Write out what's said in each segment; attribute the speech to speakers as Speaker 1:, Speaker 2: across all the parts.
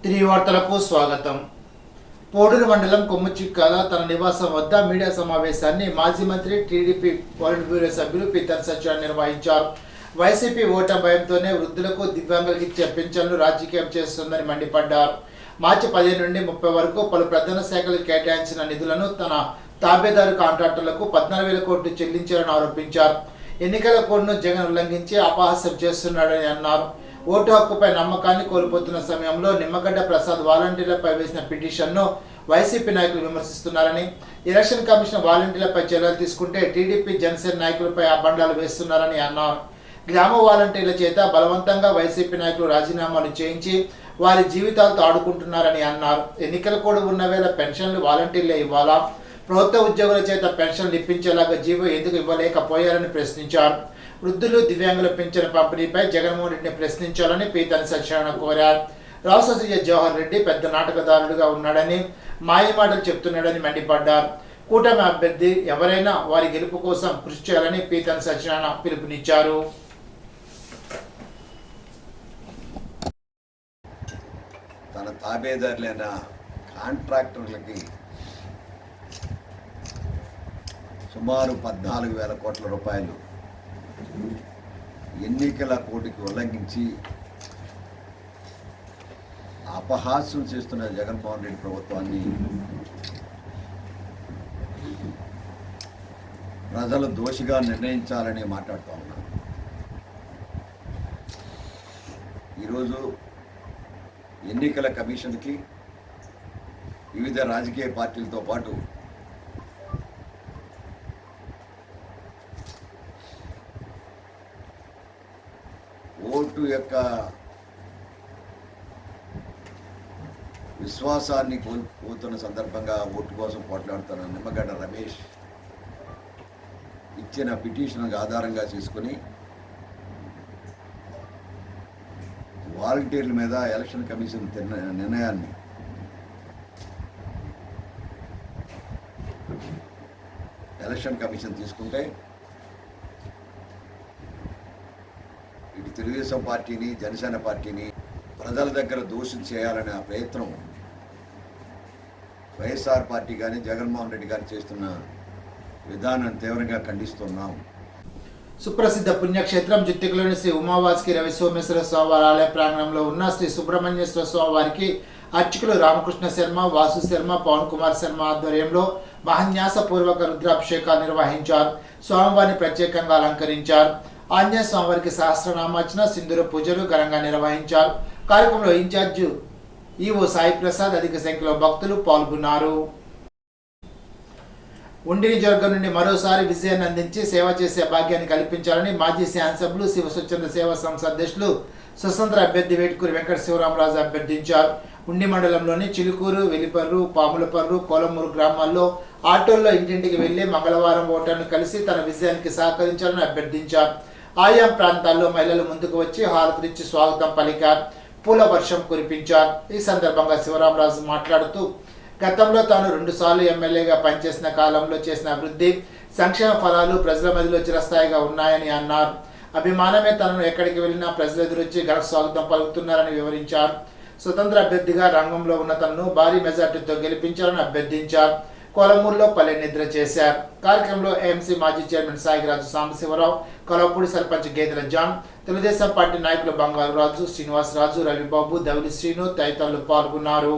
Speaker 1: తిరిగి వార్తలకు స్వాగతం. పోడూరు మండలం కొమ్ముచిక్కాల తన నివాసం వద్ద మీడియా సమావేశాన్ని మాజీ మంత్రి టీడీపీ పాలిట్ బ్యూరో సభ్యులు పీతన్ సత్యనారాయణ నిర్వహించారు. వైసీపీ ఓటమి భయంతోనే వృద్ధులకు దివ్యాంగులకు ఇచ్చే పింఛన్లు రాజకీయం చేస్తుందని మండిపడ్డారు. మార్చి 15 నుండి 30 వరకు పలు ప్రధాన శాఖలు కేటాయించిన నిధులను తన తాబేదారు కాంట్రాక్టర్లకు 14,000 కోట్లు చెల్లించారని ఆరోపించారు. ఎన్నికల కోడ్ను జగన్ ఉల్లంఘించి అపహాస్యం చేస్తున్నాడని అన్నారు. ఓటు హక్కుపై నమ్మకాన్ని కోల్పోతున్న సమయంలో నిమ్మగడ్డ ప్రసాద్ వాలంటీర్లపై వేసిన పిటిషన్ను వైసీపీ నాయకులు విమర్శిస్తున్నారని, ఎలక్షన్ కమిషన్ వాలంటీర్లపై చర్యలు తీసుకుంటే టీడీపీ జనసేన నాయకులపై అబండాలు వేస్తున్నారని అన్నారు. గ్రామ వాలంటీర్ల చేత బలవంతంగా వైసీపీ నాయకులు రాజీనామాలు చేయించి వారి జీవితాలతో ఆడుకుంటున్నారని అన్నారు. ఎన్నికల కోడ్ ఉన్న వేళ పెన్షన్లు వాలంటీర్లే ఇవ్వాలా? ప్రభుత్వ ఉద్యోగుల చేత పెన్షన్లు ఇప్పించేలాగా జీవో ఎందుకు ఇవ్వలేకపోయారని ప్రశ్నించారు. వృద్ధులు దివ్యాంగుల పింఛన్ పంపిణీపై జగన్మోహన్ రెడ్డిని ప్రశ్నించాలని పీతన్ సత్యనారాయణ కోరారు. రాష్ట్ర సీఎం జవహర్ రెడ్డి పెద్ద నాటకదారుడుగా ఉన్నాడని, మాయమాటలు చెప్తున్నాడని మండిపడ్డారు. కూటమి అభ్యర్థి ఎవరైనా వారి గెలుపు కోసం కృషి చేయాలని పీతన్ సత్యనారాయణ పిలుపునిచ్చారు.
Speaker 2: తన తాబేదారులైన కాంట్రాక్టర్లకి సుమారు 14,000 కోట్ల రూపాయలు ఎన్నికల కోడ్కి ఉల్లంఘించి అపహాస్యం చేస్తున్న జగన్మోహన్ రెడ్డి ప్రభుత్వాన్ని ప్రజలు దోషిగా నిర్ణయించాలని మాట్లాడుతూ ఉన్నారు. ఈరోజు ఎన్నికల కమిషన్కి వివిధ రాజకీయ పార్టీలతో పాటు ఓటు యొక్క విశ్వాసాన్ని కోల్పోతున్న సందర్భంగా ఓటు కోసం పోట్లాడుతున్న నిమ్మగడ్డ రమేష్ ఇచ్చిన పిటిషన్ ఆధారంగా చేసుకుని వాలంటీర్ల మీద ఎలక్షన్ కమిషన్ నిర్ణయాన్ని ఎలక్షన్ కమిషన్ తీసుకుంటే ఇటు తెలుగుదేశం పార్టీని, జనసేన పార్టీని ప్రజల దగ్గర దోషం చేయాలనే ఆ ప్రయత్నం వైఎస్ఆర్ పార్టీ కానీ జగన్మోహన్ రెడ్డి గారు చేస్తున్న విధానాన్ని తీవ్రంగా ఖండిస్తున్నాం.
Speaker 1: సుప్రసిద్ధ పుణ్యక్షేత్రం జిత్తికలోని శ్రీ ఉమావాస్కి రవి సోమేశ్వర స్వామివారి ఆలయ ప్రాంగణంలో ఉన్న శ్రీ సుబ్రహ్మణ్యేశ్వర స్వామివారికి అర్చకులు రామకృష్ణ శర్మ, వాసు శర్మ, పవన్ కుమార్ శర్మ ఆధ్వర్యంలో మహాన్యాసపూర్వక రుద్రాభిషేకాలు నిర్వహించారు. స్వామివారిని ప్రత్యేకంగా అలంకరించారు. ఆంజనేయ స్వామివారికి సహస్రనామార్చన, సింధూర పూజలు ఘనంగా నిర్వహించారు. కార్యక్రమంలో ఇన్ఛార్జ్ ఈవో సాయి ప్రసాద్, అధిక సంఖ్యలో భక్తులు పాల్గొన్నారు. ఉండి నియోజకవర్గం నుండి మరోసారి విజయాన్ని అందించి సేవ చేసే భాగ్యాన్ని కల్పించాలని మాజీ శాసనసభ్యులు శివ స్వచ్ఛంద సేవా సంస్థ అధ్యక్షులు స్వతంత్ర అభ్యర్థి వేటుకూరి వెంకట శివరామరాజు అభ్యర్థించారు. ఉండి మండలంలోని చిలుకూరు, వెలిపర్రు, పాములపర్రు, కోలమూరు గ్రామాల్లో ఆటోల్లో ఇంటింటికి వెళ్లి మంగళవారం ఓటర్ను కలిసి తన విజయానికి సహకరించాలని అభ్యర్థించారు. ఆయా ప్రాంతాల్లో మహిళలు ముందుకు వచ్చి హారతులిచ్చి స్వాగతం పలికారు. పూల వర్షం కురిపించారు. ఈ సందర్భంగా శివరామరాజు మాట్లాడుతూ గతంలో తాను 2 సార్లు ఎమ్మెల్యేగా పనిచేసిన కాలంలో చేసిన అభివృద్ధి, సంక్షేమ ఫలాలు ప్రజల మధ్యలో చిరస్థాయిగా ఉన్నాయని అన్నారు. అభిమానమే తనను ఎక్కడికి వెళ్ళినా ప్రజలు ఎదురొచ్చి ఘన స్వాగతం పలుకుతున్నారని వివరించారు. స్వతంత్ర అభ్యర్థిగా రంగంలో ఉన్న తనను భారీ మెజార్టీతో గెలిపించాలని అభ్యర్థించారు. కోలమూరులో పల్లె నిద్ర చేశారు. కార్యక్రమంలో ఏఎంసీ మాజీ చైర్మన్ సాయిరాజు సాంబశివరావు, కొలపూడి సర్పంచ్ గేదెల జాన్, తెలుగుదేశం పార్టీ నాయకులు బంగారు రాజు, శ్రీనివాసరాజు, రవిబాబు, దవిలి శ్రీను తదితరులు పాల్గొన్నారు.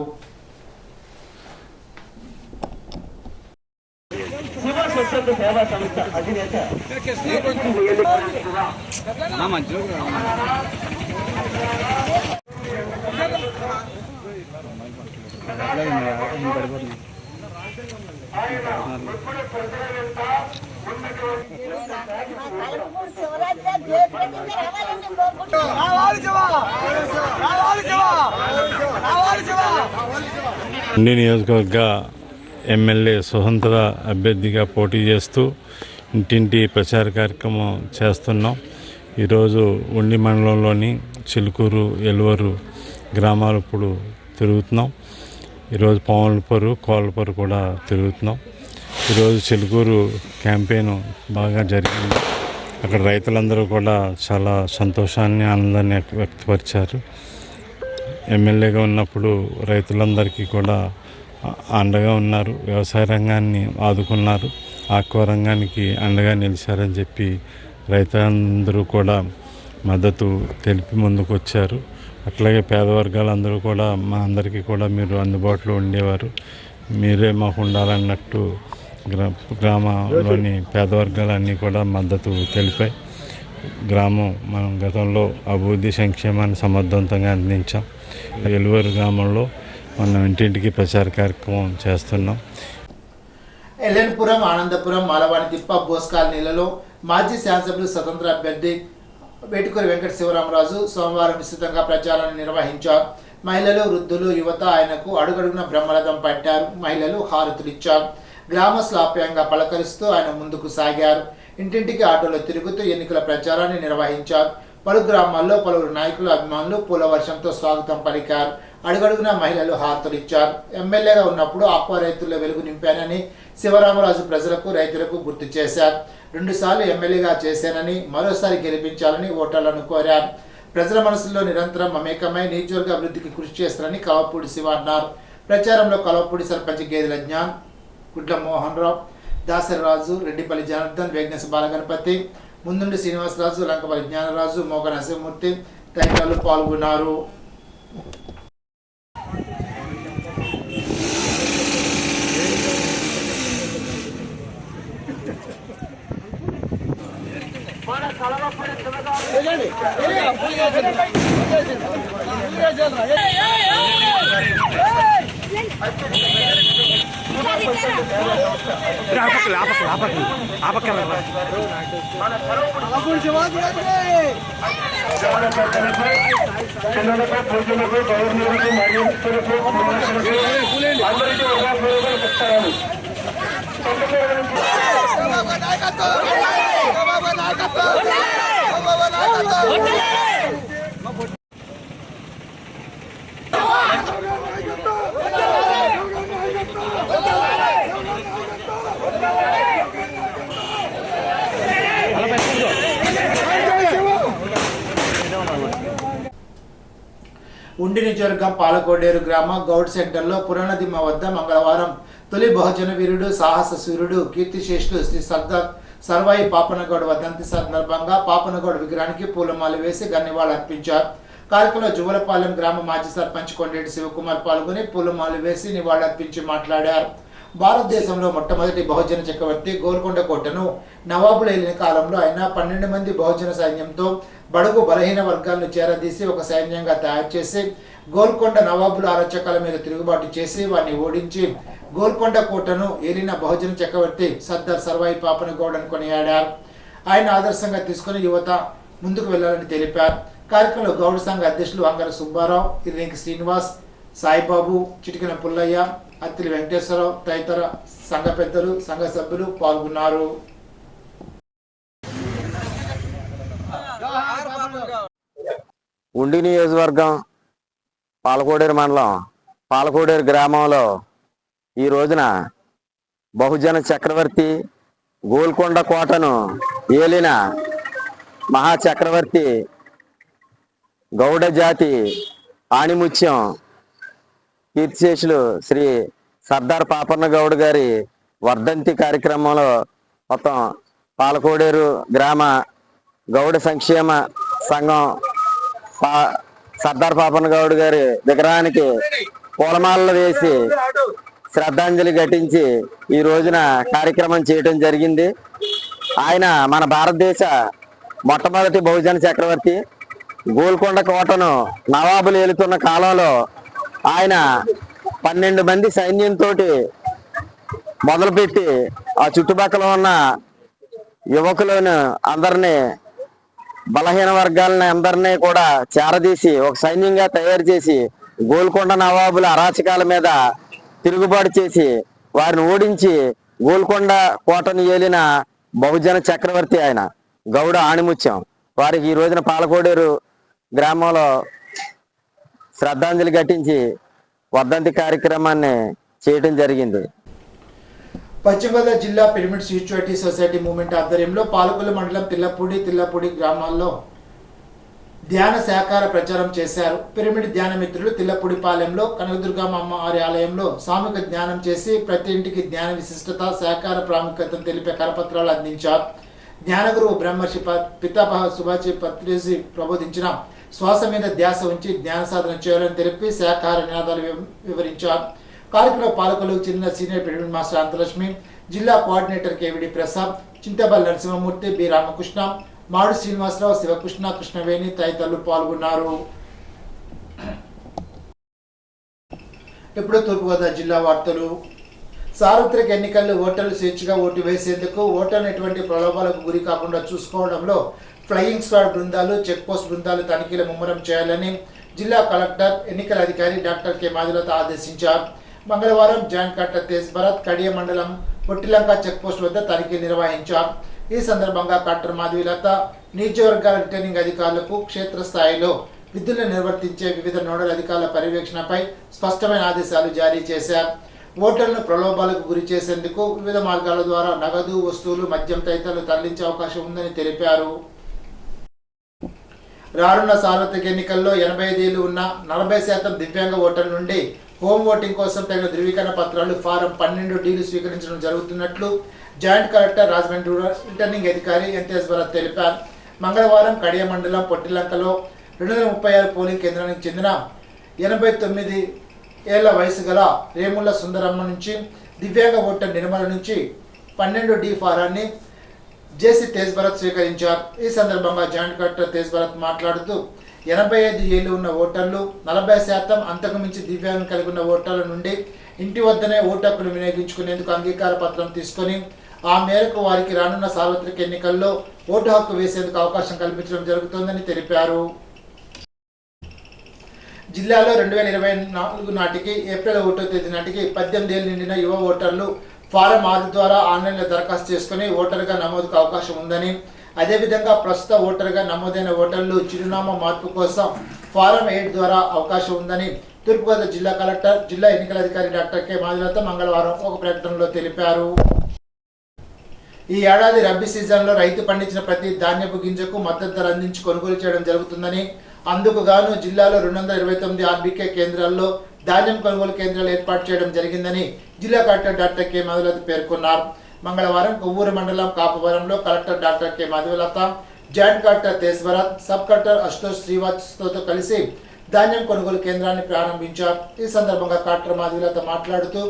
Speaker 3: ఉండి నియోజకవర్గ ఎమ్మెల్యే స్వతంత్ర అభ్యర్థిగా పోటీ చేస్తూ ఇంటింటి ప్రచార కార్యక్రమం చేస్తున్నాం. ఈరోజు ఉండి మండలంలోని చిలుకూరు, ఎలువరు గ్రామాలు ఇప్పుడు తిరుగుతున్నాం. ఈరోజు పాములపర్రు, కోళ్ళపర్రు కూడా తిరుగుతున్నాం. ఈరోజు చిలుకూరు క్యాంపెయిన్ బాగా జరిగింది. అక్కడ రైతులందరూ కూడా చాలా సంతోషాన్ని, ఆనందాన్ని వ్యక్తపరిచారు. ఎమ్మెల్యేగా ఉన్నప్పుడు రైతులందరికీ కూడా అండగా ఉన్నారు. వ్యవసాయ రంగాన్ని ఆదుకున్నారు. ఆక్వా రంగానికి అండగా నిలిచారని చెప్పి రైతులందరూ కూడా మద్దతు తెలిపి ముందుకు వచ్చారు. అట్లాగే పేద వర్గాలందరూ కూడా మా అందరికీ కూడా మీరు అందుబాటులో ఉండేవారు, మీరే మాకు ఉండాలన్నట్టు గ్రామంలోని పేద వర్గాలన్నీ కూడా మద్దతు తెలిపాయి. గ్రామం మనం గతంలో అభివృద్ధి సంక్షేమాన్ని సమర్థవంతంగా అందించాం. ఎలువరు గ్రామంలో మనం ఇంటింటికి ప్రచార కార్యక్రమం చేస్తున్నాం.
Speaker 1: ఎల్లెన్పురం, ఆనందపురం, మాలవాణి తిప్ప, బోస్ కాలనీలలో మాజీ శాసనసభ్యులు స్వతంత్ర అభ్యర్థి వేటుకూరి వెంకట శివరామరాజు సోమవారం విస్తృతంగా ప్రచారాన్ని నిర్వహించారు. మహిళలు, వృద్ధులు, యువత ఆయనకు అడుగడుగున బ్రహ్మరథం పట్టారు. మహిళలు హారతులిచ్చారు. గ్రామస్తులు ఆప్యాయంగా పలకరిస్తూ ఆయన ముందుకు సాగారు. ఇంటింటికి ఆటోలో తిరుగుతూ ఎన్నికల ప్రచారాన్ని నిర్వహించారు. పలు గ్రామాల్లో పలువురు నాయకులు, అభిమానులు పూల వర్షంతో స్వాగతం పలికారు. అడుగడుగున మహిళలు హారతులిచ్చారు. ఎమ్మెల్యేగా ఉన్నప్పుడు ఆక్వా రైతుల్లో వెలుగు నింపానని శివరామరాజు ప్రజలకు, రైతులకు గుర్తు చేశారు. 2 సార్లు ఎమ్మెల్యేగా చేశానని, మరోసారి గెలిపించాలని ఓటర్లను కోరారు. ప్రజల మనసుల్లో నిరంతరం మమేకమై నియోజకవర్గ అభివృద్ధికి కృషి చేస్తారని కలవపూడి శివ అన్నారు. ప్రచారంలో కలవపూడి సర్పంచ్ గేదెల జ్ఞాన్, గుడ్ల మోహన్ రావు, దాసరిరాజు, రెడ్డిపల్లి జనార్దన్, వేగ్నెస్ బాలగణపతి, ముందుండి శ్రీనివాసరాజు, లంకపల్లి జ్ఞానరాజు, మోగ నరసింహమూర్తి తదితరులు పాల్గొన్నారు. ఉండి నియోజకవర్గం పాలకోడేరు గ్రామ గౌడ్ సెంటర్లో పురాణదిమ్మ వద్ద మంగళవారం తొలి బహుజన వీరుడు, సాహస సూర్యుడు, కీర్తిశేషులు శ్రీ సర్దార్ సర్వాయి పాపనగౌడ్ వర్ధంతి సందర్భంగా పాపనగౌడ్ విగ్రహానికి పూలమాల వేసి ఘన్యవాళులు అర్పించారు. కార్యక్రమంలో జువలపాలెం గ్రామ మాజీ సర్పంచ్ కొండేటి శివకుమార్ పాల్గొని పూలమాల వేసి నివాళులర్పించి మాట్లాడారు. భారతదేశంలో మొట్టమొదటి బహుజన చక్రవర్తి గోల్కొండ కోటను నవాబులు ఏలిన కాలంలో ఆయన 12 మంది బహుజన సైన్యంతో బడుగు బలహీన వర్గాలను చేరదీసి ఒక సైన్యంగా తయారు చేసి గోల్కొండ నవాబుల అరాచకాల మీద తిరుగుబాటు చేసి వారిని ఓడించి గోల్కొండ కోటను ఏలిన బహుజన చక్రవర్తి సర్దార్ సర్వాయి పాపనగౌడ్ అని కొనియాడారు. ఆయన ఆదర్శంగా తీసుకుని యువత ముందుకు వెళ్లాలని తెలిపారు. కార్యక్రమంలో గౌడ్ సంఘ అధ్యక్షులు అంగర సుబ్బారావు, ఇర్రింకి శ్రీనివాస్, సాయిబాబు, చిటికిన పుల్లయ్య, అత్తిలి వెంకటేశ్వరరావు తదితర సంఘ పెద్దలు, సంఘ సభ్యులు పాల్గొన్నారు.
Speaker 4: ఉండి నియోజకవర్గం పాలకోడేరు మండలం పాలకోడేరు గ్రామంలో ఈ రోజున బహుజన చక్రవర్తి గోల్కొండ కోటను ఏలిన మహాచక్రవర్తి గౌడ జాతి ఆణిముత్యం కీర్తిశేషులు శ్రీ సర్దార్ పాపన్న గౌడ్ గారి వర్ధంతి కార్యక్రమంలో మొత్తం పాలకోడేరు గ్రామ గౌడ సంక్షేమ సంఘం సర్దార్ పాపన్న గౌడ్ గారి విగ్రహానికి పూలమాలలు వేసి శ్రద్ధాంజలి ఘటించి ఈ రోజున కార్యక్రమం చేయడం జరిగింది. ఆయన మన భారతదేశ మొట్టమొదటి బహుజన చక్రవర్తి. గోల్కొండ కోటను నవాబులు ఏలుతున్న కాలంలో ఆయన 12 మంది సైన్యంతో మొదలుపెట్టి ఆ చుట్టుపక్కల ఉన్న యువకులను అందరినీ, బలహీన వర్గాలని అందరినీ కూడా చేరదీసి ఒక సైన్యంగా తయారు చేసి గోల్కొండ నవాబుల అరాచకాల మీద తిరుగుబాటు చేసి వారిని ఓడించి గోల్కొండ కోటను ఏలిన బహుజన చక్రవర్తి ఆయన గౌడ ఆణిముత్యం. వారికి ఈ రోజున పాలకోడేరు గ్రామంలో శ్రద్ధాంజలి ఘటించి వర్ధంతి కార్యక్రమాన్ని చేయడం జరిగింది.
Speaker 1: పశ్చిమ గోదావరి జిల్లా పిరమిడ్ స్పిరిచువాలిటీ సొసైటీ మూవ్మెంట్ ఆధ్వర్యంలో పాలకొల్లు మండలం తిల్లపూడి గ్రామాల్లో ధ్యాన సహకార ప్రచారం చేశారు. పిరమిడ్ ధ్యాన మిత్రులు తిల్లపుడిపాలెంలో కనకదుర్గమ్మ అమ్మవారి ఆలయంలో సామూహిక ధ్యానం చేసి ప్రతి ఇంటికి ధ్యాన విశిష్టత సహకార ప్రాముఖ్యతను తెలిపే కరపత్రాలు అందించారు. జ్ఞానగురువు బ్రహ్మర్షి పితామహ సుభాషి పత్రిజీ ప్రబోధించిన శ్వాస మీద ధ్యాస ఉంచి ధ్యాన సాధన చేయాలని తెలిపి సహకార నినాదాలు వివరించారు. కార్యక్రమ పాలకులు చెందిన సీనియర్ పిరమిడ్ మాస్టర్ అంతలక్ష్మి, జిల్లా కోఆర్డినేటర్ కేవిడి ప్రసాద్, చింతబల్ నరసింహమూర్తి, బి రామకృష్ణ, మాడు శ్రీనివాసరావు, శివకృష్ణ, కృష్ణవేణి తదితరులు పాల్గొన్నారు. ఇప్పుడు తూర్పుగోదావరి జిల్లా వార్తలు. సార్వత్రిక ఎన్నికల్లో ఓటర్లు స్వేచ్ఛగా ఓటు వేసేందుకు ఓటర్లు ఎటువంటి ప్రలోభాలకు గురి కాకుండా చూసుకోవడంలో ఫ్లయింగ్ స్క్వాడ్ బృందాలు, చెక్ పోస్ట్ బృందాలు తనిఖీలు ముమ్మరం చేయాలని జిల్లా కలెక్టర్, ఎన్నికల అధికారి డాక్టర్ కె మాధులత ఆదేశించారు. మంగళవారం జాయింట్ కలెక్టర్ తేజ్ భరత్ కడియ మండలం పొట్టిలంక చెక్ పోస్ట్ వద్ద తనిఖీ నిర్వహించారు. ఈ సందర్భంగా కలెక్టర్ మాధులత నియోజకవర్గాల రిటర్నింగ్ అధికారులకు క్షేత్రస్థాయిలో విధులను నిర్వర్తించే వివిధ నోడల్ అధికారుల పర్యవేక్షణపై స్పష్టమైన ఆదేశాలు జారీ చేశారు. ఓటర్లను ప్రలోభాలకు గురి చేసేందుకు వివిధ మార్గాల ద్వారా నగదు, వస్తువులు, మద్యం తదితరులు తరలించే అవకాశం ఉందని తెలిపారు. రానున్న సార్వత్రిక ఎన్నికల్లో 85 ఏళ్లు ఉన్న 40% దివ్యాంగ ఓటర్ల నుండి హోమ్ ఓటింగ్ కోసం తగిన ధృవీకరణ పత్రాలు ఫారం 12Dలు స్వీకరించడం జరుగుతున్నట్లు joint collector Rajahmundry rural returning అధికారి ఎన్టీఎస్ భరత్ తెలిపారు. మంగళవారం కడియ మండలం పొట్టిలంకలో 236 పోలింగ్ కేంద్రానికి చెందిన 89 ఏళ్ల వయసు గల రేముళ్ల సుందరమ్మ నుంచి, దివ్యాంగ ఓటర్ నిర్మల నుంచి 12D ఫారాన్ని జేసీ తేజ్ భరత్ స్వీకరించారు. ఈ సందర్భంగా జాయింట్ కలెక్టర్ తేజ్ భరత్ మాట్లాడుతూ 85 ఏళ్లు ఉన్న ఓటర్లు, 40% అంతకు మించి దివ్యాంగం కలిగి ఉన్న ఓటర్ల నుండి ఇంటి వద్దనే ఓటు హక్కును వినియోగించుకునేందుకు అంగీకార పత్రం తీసుకొని ఆ మేరకు వారికి రానున్న సార్వత్రిక ఎన్నికల్లో ఓటు హక్కు వేసేందుకు అవకాశం కల్పించడం జరుగుతోందని తెలిపారు. జిల్లాలో 2024 నాటికి ఏప్రిల్ 1వ తేదీ నాటికి 18 ఏళ్లు నిండిన యువ ఓటర్లు ఫారం 6 ద్వారా ఆన్లైన్లో దరఖాస్తు చేసుకుని ఓటర్గా నమోదుకు అవకాశం ఉందని, అదేవిధంగా ప్రస్తుత ఓటర్గా నమోదైన ఓటర్లు చిరునామా మార్పు కోసం ఫారం 8 ద్వారా అవకాశం ఉందని తూర్పుగోదావరి జిల్లా కలెక్టర్, జిల్లా ఎన్నికల అధికారి డాక్టర్ కె మాధులత మంగళవారం ఒక ప్రకటనలో తెలిపారు. ఈ ఏడాది రబ్బీ సీజన్లో రైతు పండించిన ప్రతి ధాన్యపు గింజకు మద్దతు ధర అందించి కొనుగోలు చేయడం జరుగుతుందని, అందుకు గాను జిల్లాలో 229 ఆర్బీకే కేంద్రాల్లో ధాన్యం కొనుగోలు కేంద్రాలు ఏర్పాటు చేయడం జరిగిందని జిల్లా కలెక్టర్ డాక్టర్ కె మాధులత పేర్కొన్నారు. మంగళవారం కొవ్వూరు మండలం కాపవరంలో collector doctor K Madhulatha, joint collector Tej Bharat, sub collector Ashutosh శ్రీవాస్తవ్తో కలిసి ధాన్యం కొనుగోలు కేంద్రాన్ని ప్రారంభించారు. ఈ సందర్భంగా కలెక్టర్ మాధులత మాట్లాడుతూ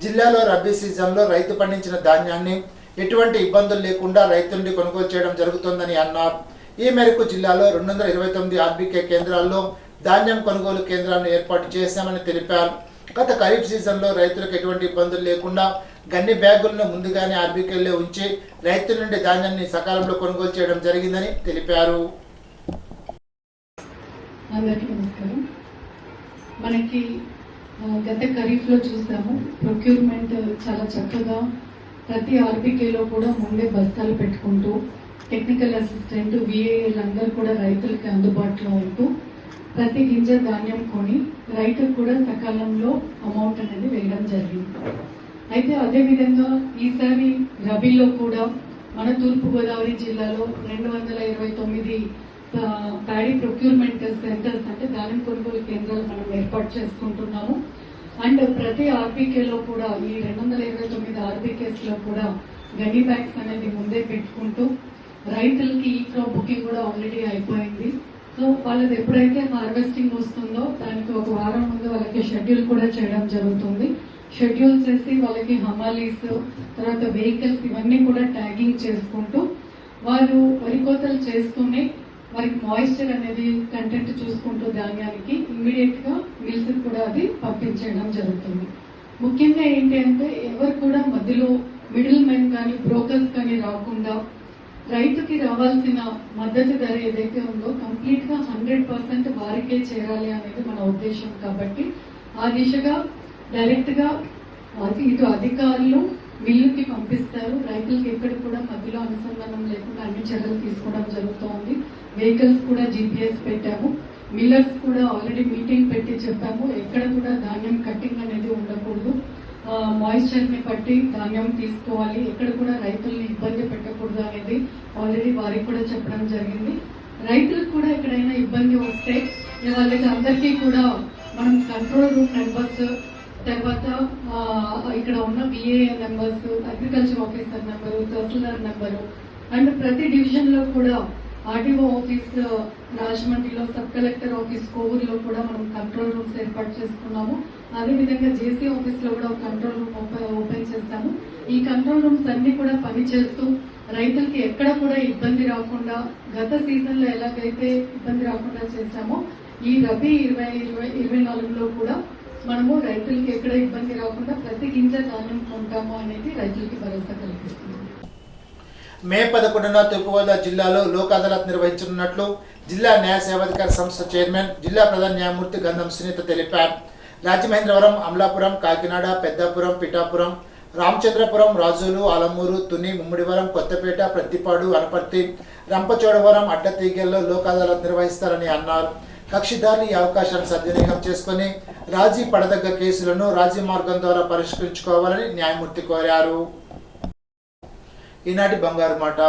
Speaker 1: జిల్లాలో రబ్బీ సీజన్లో రైతు పండించిన ధాన్యాన్ని ఎటువంటి ఇబ్బందులు లేకుండా రైతు నుండి కొనుగోలు చేయడం జరుగుతోందని అన్నారు. ఈ మేరకు జిల్లాలో 229 ఆర్బీకే కేంద్రాల్లో ధాన్యం కొనుగోలు కేంద్రాలను ఏర్పాటు చేశామని తెలిపారు. గత ఖరీఫ్ సీజన్లో రైతులకు ఎటువంటి ఇబ్బందులు లేకుండా గన్ని బ్యాగులను ముందుగానే ఆర్బీకేల్లో ఉంచి రైతుల నుండి ధాన్యాన్ని సకాలంలో కొనుగోలు చేయడం జరిగిందని తెలిపారు.
Speaker 5: అందరికీ నమస్కారం. మనకి గత ఖరీఫ్లో చూసాము, ప్రొక్యూర్మెంట్ చాలా చక్కగా ప్రతి ఆర్బీకేలో కూడా ముందే బస్తాలు పెట్టుకుంటూ టెక్నికల్ అసిస్టెంట్, విఏఎల్ అందరూ కూడా రైతులకి అందుబాటులో ఉంటూ ప్రతి గింజ ధాన్యం కొని రైతుకు కూడా సకాలంలో అమౌంట్ అనేది వేయడం జరిగింది. అయితే అదేవిధంగా ఈసారి రబీలో కూడా మన తూర్పుగోదావరి జిల్లాలో 229 ప్యాడీ ప్రొక్యూర్మెంట్ సెంటర్స్ అంటే ధాన్యం కొనుగోలు కేంద్రాలు మనం ఏర్పాటు చేసుకుంటున్నాము. అండ్ ప్రతి ఆర్బీకేలో కూడా ఈ 229 ఆర్బీకేస్లో కూడా గనీ బ్యాగ్స్ అనేది ముందే పెట్టుకుంటూ రైతులకి ఈ క్రాప్ బుకింగ్ కూడా ఆల్రెడీ అయిపోయింది. సో వాళ్ళది ఎప్పుడైతే హార్వెస్టింగ్ వస్తుందో దానికి ఒక వారం ముందు వాళ్ళకి షెడ్యూల్ కూడా చేయడం జరుగుతుంది. షెడ్యూల్ చేసి వాళ్ళకి హమాలీస్, తర్వాత వెహికల్స్ ఇవన్నీ కూడా ట్యాగింగ్ చేసుకుంటూ వాళ్ళు వరికోతలు చేస్తూనే వారికి మాయిశ్చర్ అనేది కంటెంట్ చూసుకుంటూ ధాన్యానికి ఇమ్మీడియట్గా మిల్స్ కూడా అది పంపించడం జరుగుతుంది. ముఖ్యంగా ఏంటి అంటే ఎవరు కూడా మధ్యలో మిడిల్ మెన్ కానీ బ్రోకర్స్ కానీ రాకుండా రైతుకి రావాల్సిన మద్దతు ధర ఏదైతే ఉందో కంప్లీట్గా 100% వారికే చేరాలి అనేది మన ఉద్దేశం. కాబట్టి ఆ దిశగా డైరెక్ట్గా ఇటు అధికారులు మిల్లుకి పంపిస్తారు. రైతులకి ఎక్కడ కూడా మధ్యలో అనుసంధానం లేకుండా అన్ని చర్యలు తీసుకోవడం జరుగుతోంది. వెహికల్స్ కూడా GPS పెట్టాము. మిల్లర్స్ కూడా ఆల్రెడీ మీటింగ్ పెట్టి చెప్పాము, ఎక్కడ కూడా ధాన్యం కట్టింగ్ అనేది ఉండకూడదు, మాయిశ్చర్ని బట్టి ధాన్యం తీసుకోవాలి, ఎక్కడ కూడా రైతుల్ని ఇబ్బంది పెట్టకూడదు అనేది ఆల్రెడీ వారికి కూడా చెప్పడం జరిగింది. రైతులకు కూడా ఎక్కడైనా ఇబ్బంది వస్తే వాళ్ళకి అందరికీ కూడా మనం కంట్రోల్ రూమ్ నెంబర్స్, తర్వాత ఇక్కడ ఉన్న Van numbers, agriculture officer number, tahsildar number and ప్రతి డివిజన్లో కూడా ఆర్డీఓ ఆఫీస్ రాజమండ్రిలో, సబ్ కలెక్టర్ ఆఫీస్ కోవూరులో కూడా మనం కంట్రోల్ రూమ్స్ ఏర్పాటు చేసుకున్నాము. అదేవిధంగా జేసీ ఆఫీస్లో కూడా ఒక కంట్రోల్ రూమ్ ఓపెన్ చేస్తాము. ఈ కంట్రోల్ రూమ్స్ అన్ని కూడా పనిచేస్తూ రైతులకి ఎక్కడ కూడా ఇబ్బంది రాకుండా, గత సీజన్లో ఎలాగైతే ఇబ్బంది రాకుండా చేశామో ఈ రబీ 2024లో కూడా మనము రైతులకి ఎక్కడ ఇబ్బంది రాకుండా ప్రతి గింజ ధాన్యం కొంటాము అనేది రైతులకి భరోసా కల్పిస్తుంది.
Speaker 1: మే 11న తూర్పుగోదావరి జిల్లాలో లోక్ అదాలత్ నిర్వహించనున్నట్లు జిల్లా న్యాయ సేవాధికార సంస్థ చైర్మన్, జిల్లా ప్రధాన న్యాయమూర్తి గంధం సునీత తెలిపారు. రాజమహేంద్రవరం, అమలాపురం, కాకినాడ, పెద్దాపురం, పిఠాపురం, రామచంద్రపురం, రాజోలు, ఆలమూరు, తుని, ముమ్మిడివరం, కొత్తపేట, ప్రత్తిపాడు, అనపర్తి, రంపచోడవరం, అడ్డతీగల్లో లోక్ అదాలత్ నిర్వహిస్తారని అన్నారు. కక్షిదారులు ఈ అవకాశాన్ని సద్వినియోగం చేసుకుని రాజీ పడదగ్గ కేసులను రాజీ మార్గం ద్వారా పరిష్కరించుకోవాలని న్యాయమూర్తి కోరారు. ఈనాటి బంగారు మాట.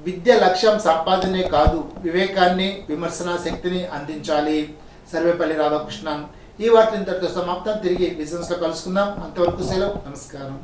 Speaker 1: విద్య లక్ష్యం సంపాదనే కాదు, వివేకాన్ని, విమర్శనా శక్తిని అందించాలి. సర్వేపల్లి రాధాకృష్ణన్. ఈ వార్తలు ఇంతటితో సమాప్తం. తిరిగి బిజినెస్ లో కలుసుకుందాం. అంతవరకు సెలవు. నమస్కారం.